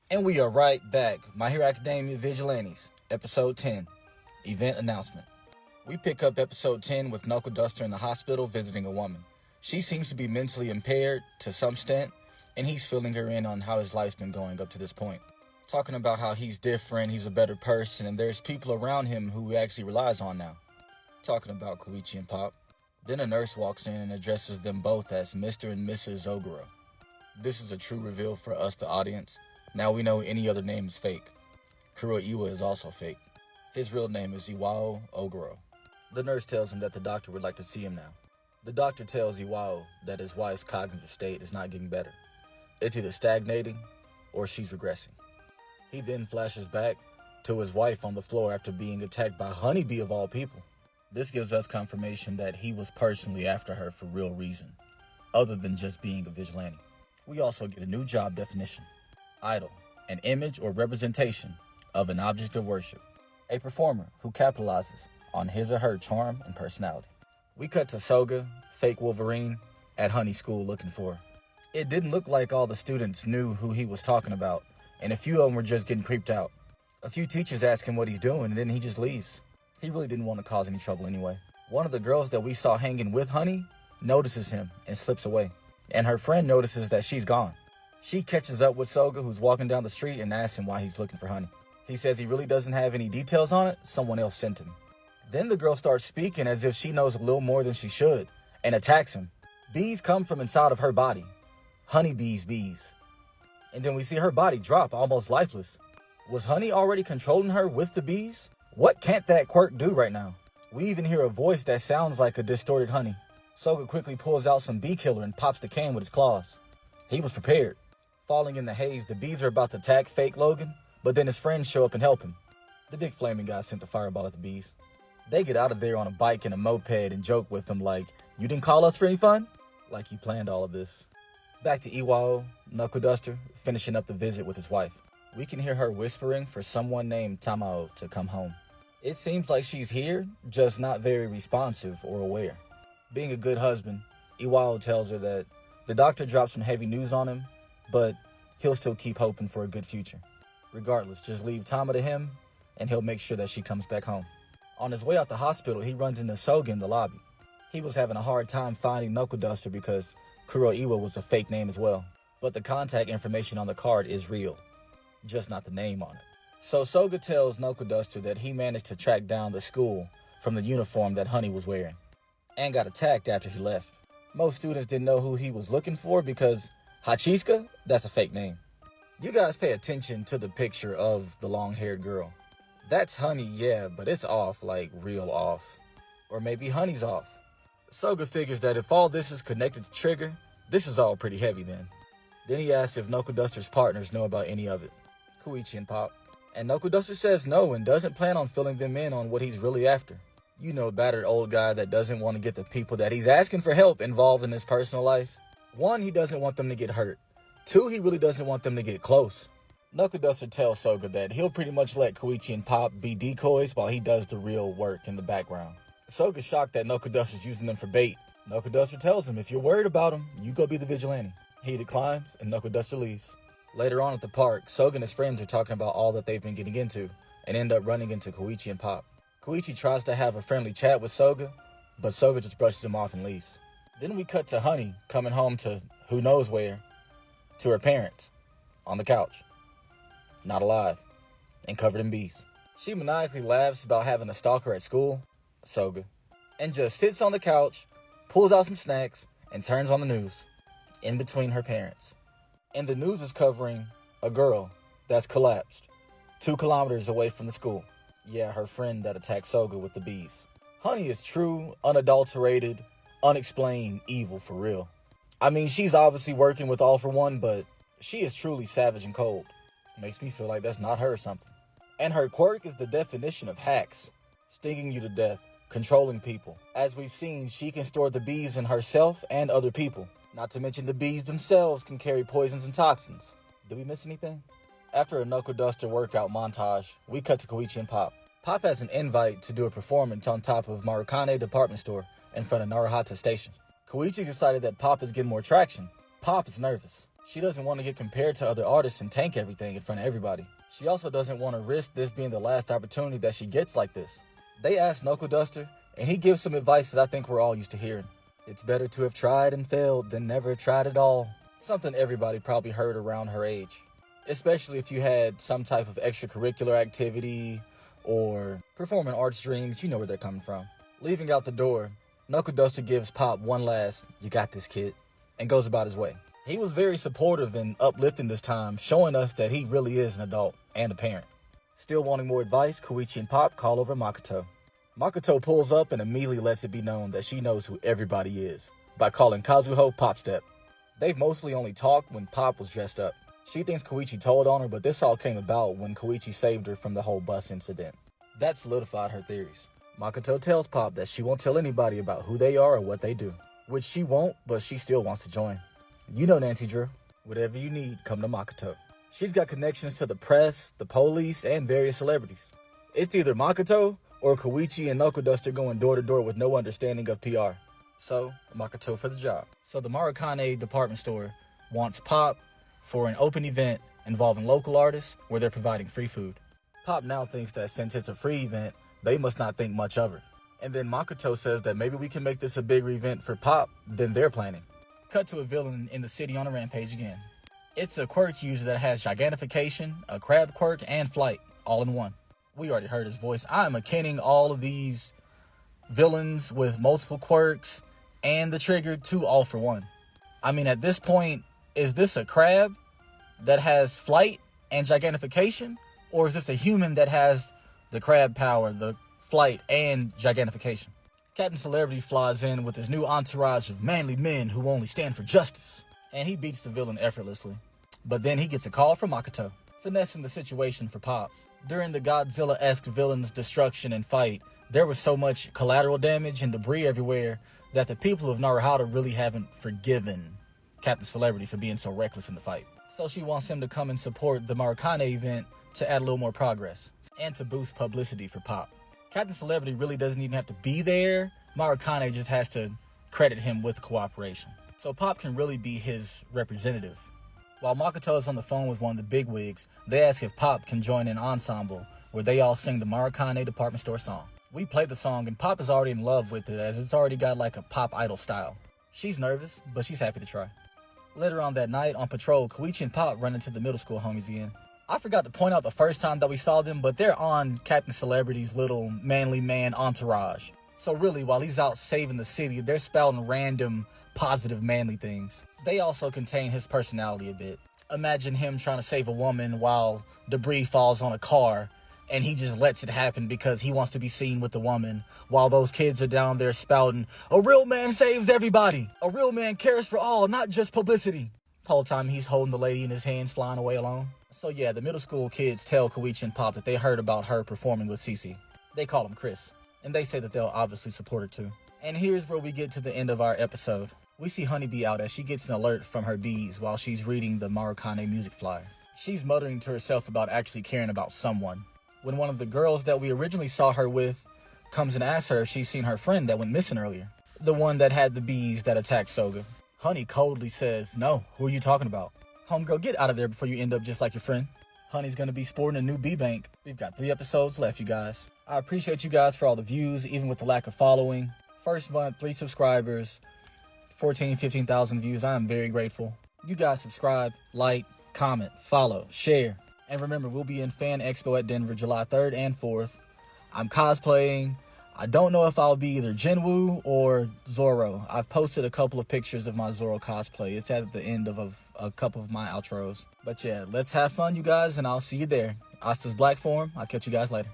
And we are right back. My Hero Academia Vigilantes, Episode 10, Event Announcement. We pick up Episode 10 with Knuckle Duster in the hospital visiting a woman. She seems to be mentally impaired to some extent, and he's filling her in on how his life's been going up to this point. Talking about how he's different, he's a better person, and there's people around him who he actually relies on now. Talking about Koichi and Pop. Then a nurse walks in and addresses them both as Mr. and Mrs. Oguro. This is a true reveal for us, the audience. Now we know any other name is fake. Kuroiwa is also fake. His real name is Iwao Oguro. The nurse tells him that the doctor would like to see him now. The doctor tells Iwao that his wife's cognitive state is not getting better. It's either stagnating or she's regressing. He then flashes back to his wife on the floor after being attacked by Honeybee of all people. This gives us confirmation that he was personally after her for real reason, other than just being a vigilante. We also get a new job definition. Idol, an image or representation of an object of worship. A performer who capitalizes on his or her charm and personality. We cut to Soga, fake Wolverine, at Honey School looking for her. It didn't look like all the students knew who he was talking about, and a few of them were just getting creeped out. A few teachers ask him what he's doing, and then he just leaves. He really didn't want to cause any trouble anyway. One of the girls that we saw hanging with Honey notices him and slips away, and her friend notices that she's gone. She catches up with Soga, who's walking down the street, and asks him why he's looking for Honey. He says he really doesn't have any details on it, someone else sent him. Then the girl starts speaking as if she knows a little more than she should, and attacks him. Bees come from inside of her body. Honeybee's bees. And then we see her body drop, almost lifeless. Was Honey already controlling her with the bees? What can't that quirk do right now? We even hear a voice that sounds like a distorted Honey. Soga quickly pulls out some bee killer and pops the can with his claws. He was prepared. Falling in the haze, the bees are about to attack fake Logan, but then his friends show up and help him. The big flaming guy sent the fireball at the bees. They get out of there on a bike and a moped and joke with him like, "You didn't call us for any fun?" Like he planned all of this. Back to Iwao, Knuckle Duster, finishing up the visit with his wife. We can hear her whispering for someone named Tamao to come home. It seems like she's here, just not very responsive or aware. Being a good husband, Iwao tells her that the doctor dropped some heavy news on him, but he'll still keep hoping for a good future. Regardless, just leave Tama to him, and he'll make sure that she comes back home. On his way out the hospital, he runs into Soga in the lobby. He was having a hard time finding Knuckle Duster because Kuroiwa was a fake name as well. But the contact information on the card is real, just not the name on it. So Soga tells Knuckle Duster that he managed to track down the school from the uniform that Honey was wearing, and got attacked after he left. Most students didn't know who he was looking for because Hachiska, that's a fake name. You guys pay attention to the picture of the long-haired girl. That's Honey, yeah, but it's off, like real off. Or maybe Honey's off. Soga figures that if all this is connected to Trigger, this is all pretty heavy then. Then he asks if Knuckle Duster's partners know about any of it. Koichi and Pop. And Knuckle Duster says no and doesn't plan on filling them in on what he's really after. You know, battered old guy that doesn't want to get the people that he's asking for help involved in his personal life. 1, he doesn't want them to get hurt. 2, he really doesn't want them to get close. Knuckle Duster tells Soga that he'll pretty much let Koichi and Pop be decoys while he does the real work in the background. Soga's shocked that Knuckle Duster's using them for bait. Knuckle Duster tells him if you're worried about him, you go be the vigilante. He declines, and Knuckle Duster leaves. Later on at the park, Soga and his friends are talking about all that they've been getting into, and end up running into Koichi and Pop. Koichi tries to have a friendly chat with Soga, but Soga just brushes him off and leaves. Then we cut to Honey coming home to who knows where, to her parents, on the couch, not alive, and covered in bees. She maniacally laughs about having a stalker at school, Soga, and just sits on the couch, pulls out some snacks, and turns on the news, in between her parents. And the news is covering a girl that's collapsed, 2 kilometers away from the school. Yeah, her friend that attacked Soga with the bees. Honey is true, unadulterated, unexplained evil for real. I mean, she's obviously working with All For One, but she is truly savage and cold. Makes me feel like that's not her or something. And her quirk is the definition of hacks. Stinging you to death, controlling people. As we've seen, she can store the bees in herself and other people. Not to mention the bees themselves can carry poisons and toxins. Did we miss anything? After a Knuckle Duster workout montage, we cut to Koichi and Pop. Pop has an invite to do a performance on top of Marukane department store in front of Narahata station. Koichi decided that Pop is getting more traction. Pop is nervous. She doesn't want to get compared to other artists and tank everything in front of everybody. She also doesn't want to risk this being the last opportunity that she gets like this. They ask Knuckle Duster, and he gives some advice that I think we're all used to hearing. It's better to have tried and failed than never tried at all. Something everybody probably heard around her age. Especially if you had some type of extracurricular activity or performing arts dreams, you know where they're coming from. Leaving out the door, Knuckle Duster gives Pop one last, "You got this, kid," and goes about his way. He was very supportive and uplifting this time, showing us that he really is an adult and a parent. Still wanting more advice, Koichi and Pop call over Makoto. Makoto pulls up and immediately lets it be known that she knows who everybody is by calling Kazuho Pop Step. They've mostly only talked when Pop was dressed up. She thinks Koichi told on her, but this all came about when Koichi saved her from the whole bus incident. That solidified her theories. Makoto tells Pop that she won't tell anybody about who they are or what they do, which she won't, but she still wants to join. You know Nancy Drew. Whatever you need, come to Makoto. She's got connections to the press, the police, and various celebrities. It's either Makoto or Koichi and Knuckle Duster going door to door with no understanding of PR. So, Makoto for the job. So the Marukane department store wants Pop for an open event involving local artists where they're providing free food. Pop now thinks that since it's a free event, they must not think much of her. And then Makoto says that maybe we can make this a bigger event for Pop than they're planning. Cut to a villain in the city on a rampage again. It's a quirk user that has gigantification, a crab quirk, and flight, all in one. We already heard his voice. I'm akinning all of these villains with multiple quirks and the trigger to all for one. I mean, at this point, is this a crab that has flight and gigantification? Or is this a human that has the crab power, the flight, and gigantification? Captain Celebrity flies in with his new entourage of manly men who only stand for justice. And he beats the villain effortlessly. But then he gets a call from Makoto, finessing the situation for Pop. During the Godzilla-esque villain's destruction and fight, there was so much collateral damage and debris everywhere that the people of Naruhodo really haven't forgiven Captain Celebrity for being so reckless in the fight. So she wants him to come and support the Marukane event to add a little more progress and to boost publicity for Pop. Captain Celebrity really doesn't even have to be there. Marukane just has to credit him with cooperation. So Pop can really be his representative. While Makoto is on the phone with one of the bigwigs, they ask if Pop can join an ensemble where they all sing the Marukane department store song. We play the song and Pop is already in love with it as it's already got like a pop idol style. She's nervous, but she's happy to try. Later on that night on patrol, Koichi and Pop run into the middle school homies again. I forgot to point out the first time that we saw them, but they're on Captain Celebrity's little manly man entourage. So really, while he's out saving the city, they're spouting random positive manly things. They also contain his personality a bit. Imagine him trying to save a woman while debris falls on a car, and he just lets it happen because he wants to be seen with the woman, while those kids are down there spouting, "A real man saves everybody. A real man cares for all, not just publicity." The whole time he's holding the lady in his hands, flying away alone. So yeah, the middle school kids tell Koichi and Pop that they heard about her performing with Cece. They call him Chris, and they say that they'll obviously support her too. And here's where we get to the end of our episode. We see Honeybee out as she gets an alert from her bees while she's reading the Marukane music flyer. She's muttering to herself about actually caring about someone, when one of the girls that we originally saw her with comes and asks her if she's seen her friend that went missing earlier. The one that had the bees that attacked Soga. Honey coldly says, "No, who are you talking about? Homegirl, get out of there before you end up just like your friend." Honey's gonna be sporting a new bee bank. We've got 3 episodes left, you guys. I appreciate you guys for all the views, even with the lack of following. First month, 3 subscribers, 15,000 views. I am very grateful. You guys subscribe, like, comment, follow, share. And remember, we'll be in Fan Expo at Denver July 3rd and 4th. I'm cosplaying. I don't know if I'll be either Jinwoo or Zoro. I've posted a couple of pictures of my Zoro cosplay. It's at the end of a couple of my outros. But yeah, let's have fun, you guys, and I'll see you there. Asta's Black Form. I'll catch you guys later.